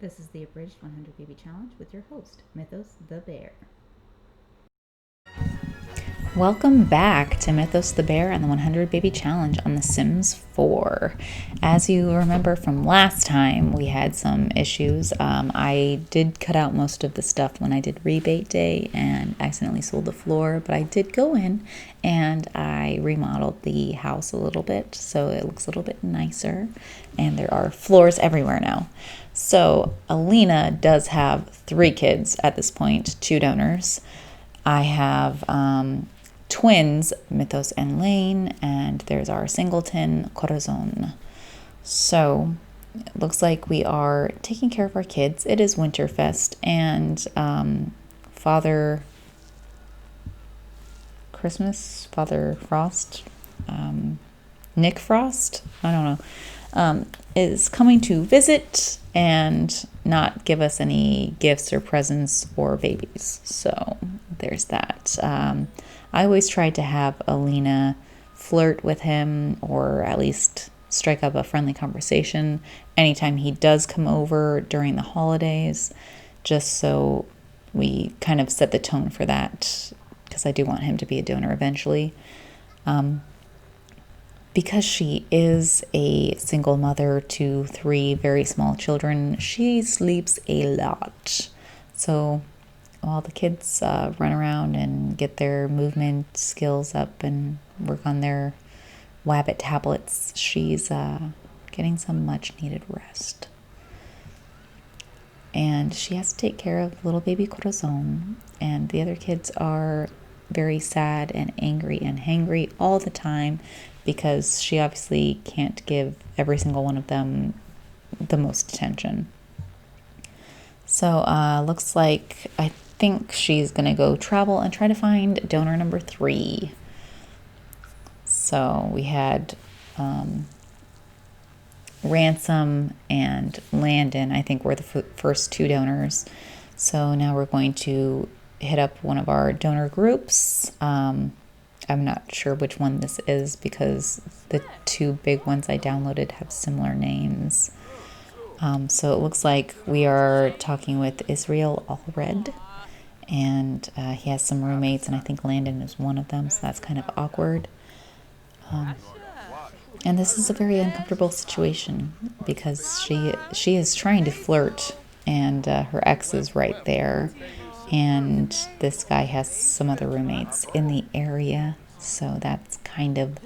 This is the Abridged 100 Baby Challenge with your host, Mythos the Bear. Welcome back to Mythos the Bear and the 100 Baby Challenge on The Sims 4. As you remember from last time, we had some issues. I did cut out most of the stuff when I did rebate day and accidentally sold the floor, but I did go in and I remodeled the house a little bit so it looks a little bit nicer, and there are floors everywhere now. So Alina does have 3 kids at this point, 2 donors. I have twins, Mythos and Lane, and there's our singleton, Corazon. So it looks like we are taking care of our kids. It is Winterfest, and Father Frost, Nick Frost, I don't know, is coming to visit and not give us any gifts or presents or babies. So there's that. I always tried to have Alina flirt with him, or at least strike up a friendly conversation anytime he does come over during the holidays, just so we kind of set the tone for that, because I do want him to be a donor eventually. Because she is a single mother to 3 very small children, she sleeps a lot. So while the kids run around and get their movement skills up and work on their Wabbit tablets, she's getting some much needed rest. And she has to take care of little baby Corazon, and the other kids are very sad and angry and hangry all the time because she obviously can't give every single one of them the most attention. So looks like I think she's gonna go travel and try to find donor number 3. So we had Ransom and Landyn, I think, were the first 2 donors. So now we're going to hit up one of our donor groups. I'm not sure which one this is because the 2 big ones I downloaded have similar names. So it looks like we are talking with Israel Allred, and he has some roommates, and I think Landyn is one of them, so that's kind of awkward. And this is a very uncomfortable situation because she is trying to flirt, and her ex is right there, and this guy has some other roommates in the area, so that's kind of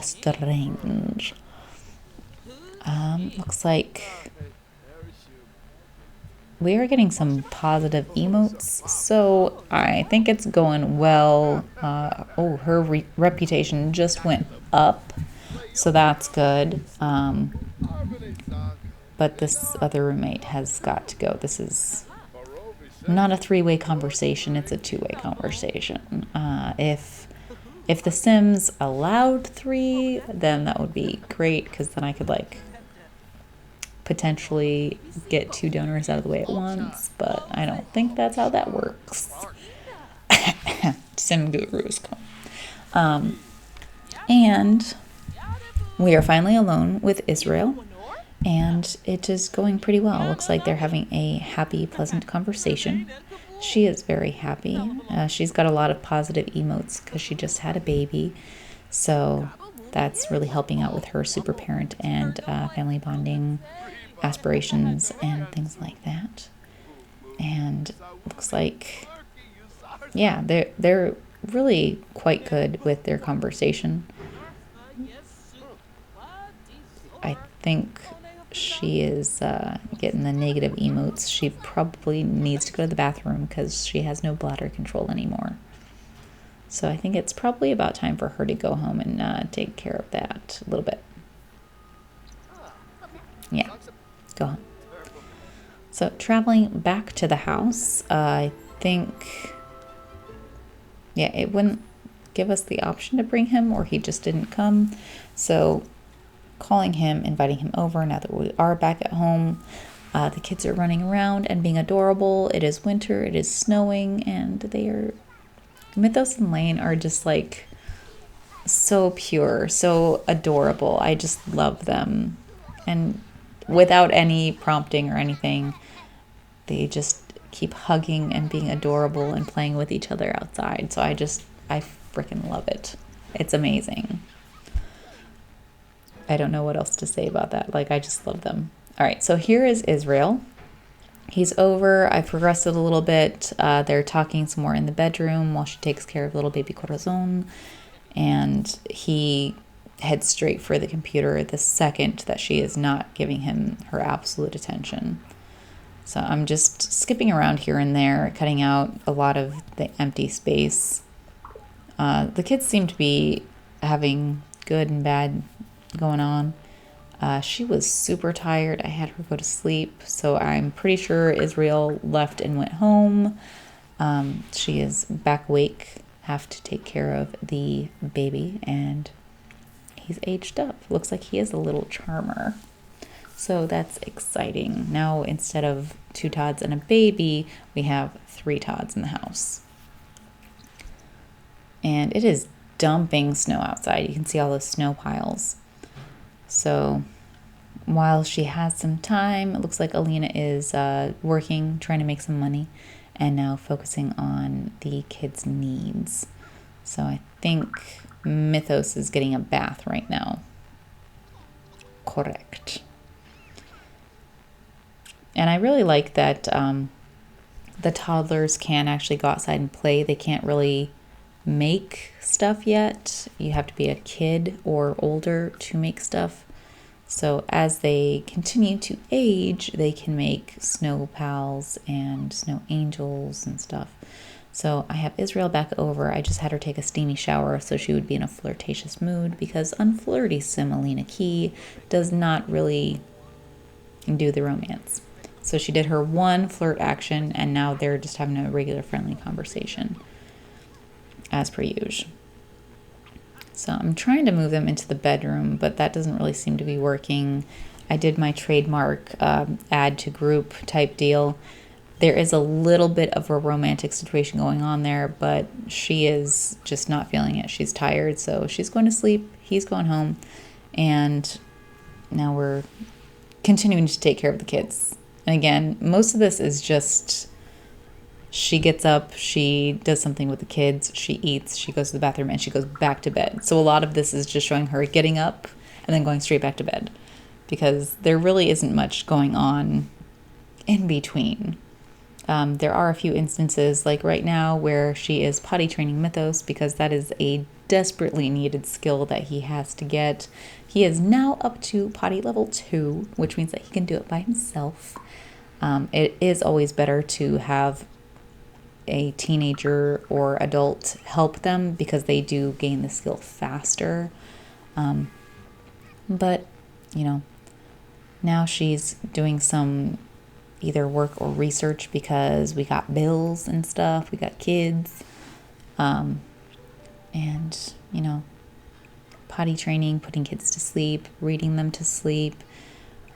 strange. Looks like we are getting some positive emotes, so I think it's going well. Her reputation just went up, so that's good. But this other roommate has got to go. This is not a 3-way conversation, it's a 2-way conversation. If the Sims allowed 3, then that would be great, because then I could potentially get 2 donors out of the way at once, but I don't think that's how that works. Sim gurus come. And we are finally alone with Israel, and it is going pretty well. Looks like they're having a happy, pleasant conversation. She is very happy. She's got a lot of positive emotes because she just had a baby, so that's really helping out with her super parent and family bonding aspirations and things like that. And looks like, yeah, they're really quite good with their conversation. I think she is getting the negative emotes. She probably needs to go to the bathroom because she has no bladder control anymore. So I think it's probably about time for her to go home and take care of that a little bit. Yeah, go home. So traveling back to the house, I think, yeah, it wouldn't give us the option to bring him, or he just didn't come. So calling him, inviting him over now that we are back at home. The kids are running around and being adorable. It is winter, it is snowing, and Mythos and Lane are just so pure, so adorable. I just love them. And without any prompting or anything. They just keep hugging and being adorable and playing with each other outside. So I freaking love it. It's amazing. I don't know what else to say about that. Like, I just love them. All right, so here is Israel. He's over. I've progressed it a little bit. They're talking some more in the bedroom while she takes care of little baby Corazon. And he heads straight for the computer the second that she is not giving him her absolute attention. So I'm just skipping around here and there, cutting out a lot of the empty space. The kids seem to be having good and bad going on. She was super tired. I had her go to sleep, so I'm pretty sure Israel left and went home. She is back awake, have to take care of the baby, and he's aged up. Looks like he is a little charmer. So that's exciting. Now, instead of 2 Todds and a baby, we have 3 Todds in the house. And it is dumping snow outside. You can see all those snow piles. So while she has some time, it looks like Alina is working, trying to make some money, and now focusing on the kids' needs. So I think Mythos is getting a bath right now. Correct. And I really like that the toddlers can actually go outside and play. They can't really make stuff yet. You have to be a kid or older to make stuff. So as they continue to age, they can make snow pals and snow angels and stuff. So I have Israel back over. I just had her take a steamy shower so she would be in a flirtatious mood, because Unflirty sim Alina Key does not really do the romance. So she did her one flirt action, and now they're just having a regular friendly conversation, as per usual. So I'm trying to move them into the bedroom, but that doesn't really seem to be working. I did my trademark add to group type deal. There is a little bit of a romantic situation going on there, but she is just not feeling it. She's tired, so she's going to sleep. He's going home, and now we're continuing to take care of the kids. And again, most of this is just she gets up, she does something with the kids, she eats, she goes to the bathroom, and she goes back to bed. So a lot of this is just showing her getting up and then going straight back to bed, because there really isn't much going on in between. There are a few instances, like right now, where she is potty training Mythos, because that is a desperately needed skill that he has to get. He is now up to potty level 2, which means that he can do it by himself. It is always better to have a teenager or adult help them, because they do gain the skill faster. But, you know, now she's doing some either work or research, because we got bills and stuff, we got kids, and, you know, potty training, putting kids to sleep, reading them to sleep.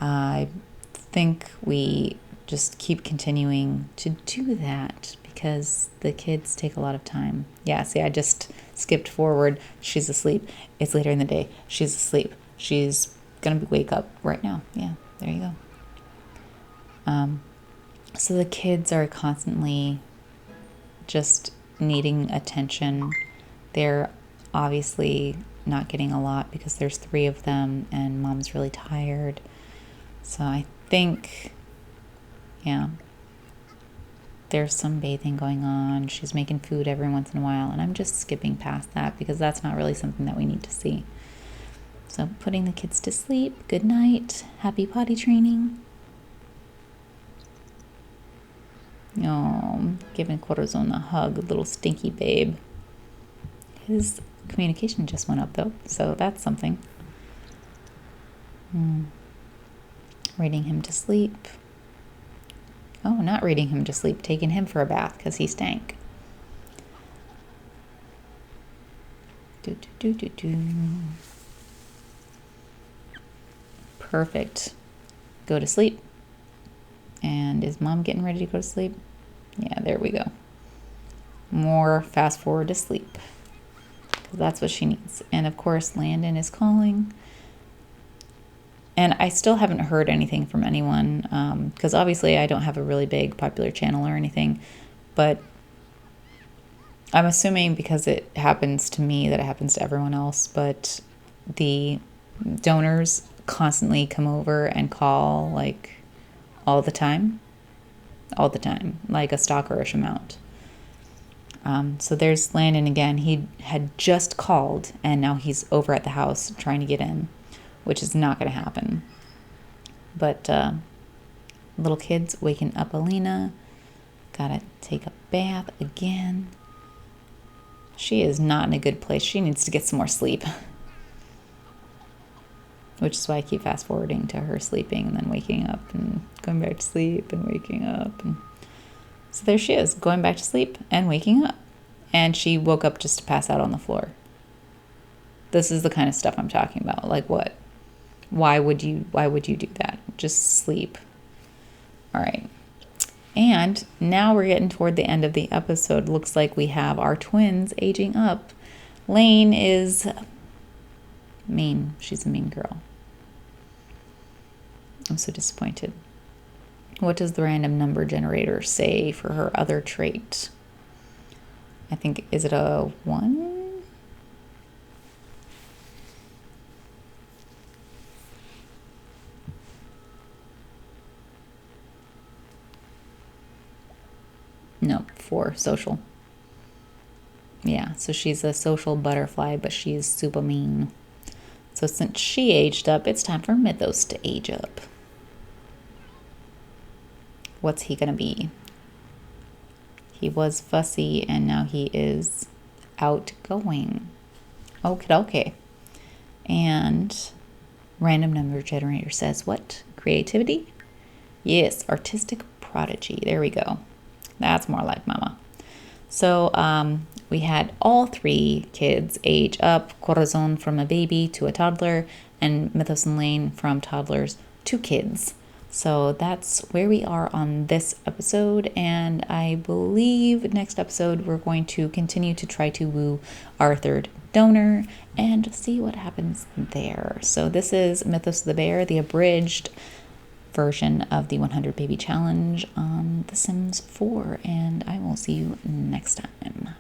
I think we just keep continuing to do that, because the kids take a lot of time. Yeah, see, I just skipped forward. She's asleep. It's later in the day. She's asleep. She's going to wake up right now. Yeah, there you go. So the kids are constantly just needing attention. They're obviously not getting a lot because there's 3 of them and mom's really tired. So I think, yeah, there's some bathing going on. She's making food every once in a while, and I'm just skipping past that because that's not really something that we need to see. So putting the kids to sleep. Good night. Happy potty training. Oh, giving Corazon a hug, little stinky babe. His communication just went up though, so that's something. Reading him to sleep. Oh, not reading him to sleep, taking him for a bath because he stank. Perfect. Go to sleep. And is mom getting ready to go to sleep? Yeah, there we go. More fast forward to sleep, because that's what she needs. And of course, Landyn is calling. And I still haven't heard anything from anyone, because obviously I don't have a really big popular channel or anything, but I'm assuming because it happens to me that it happens to everyone else, but the donors constantly come over and call like all the time, like a stalkerish amount. So there's Landyn again. He had just called and now he's over at the house trying to get in, which is not going to happen. But little kids waking up Alina. Gotta take a bath again. She is not in a good place. She needs to get some more sleep. Which is why I keep fast forwarding to her sleeping and then waking up and going back to sleep and waking up. And so there she is, going back to sleep and waking up. And she woke up just to pass out on the floor. This is the kind of stuff I'm talking about. Like what? Why would you do that? Just sleep. All right. And now we're getting toward the end of the episode. Looks like we have our twins aging up. Lane is mean. She's a mean girl. I'm so disappointed. What does the random number generator say for her other trait? I think, is it a 1? No, 4, social. Yeah, so she's a social butterfly, but she's super mean. So since she aged up, it's time for Mythos to age up. What's he gonna be? He was fussy and now he is outgoing. Okay. And random number generator says what? Creativity? Yes, artistic prodigy. There we go. That's more like mama. So we had all 3 kids age up. Corazon from a baby to a toddler, and Mythos and Lane from toddlers to kids. So that's where we are on this episode, and I believe next episode we're going to continue to try to woo our 3rd donor and see what happens there. So this is Mythos the Bear, the abridged version of the 100 Baby Challenge on The Sims 4, and I will see you next time.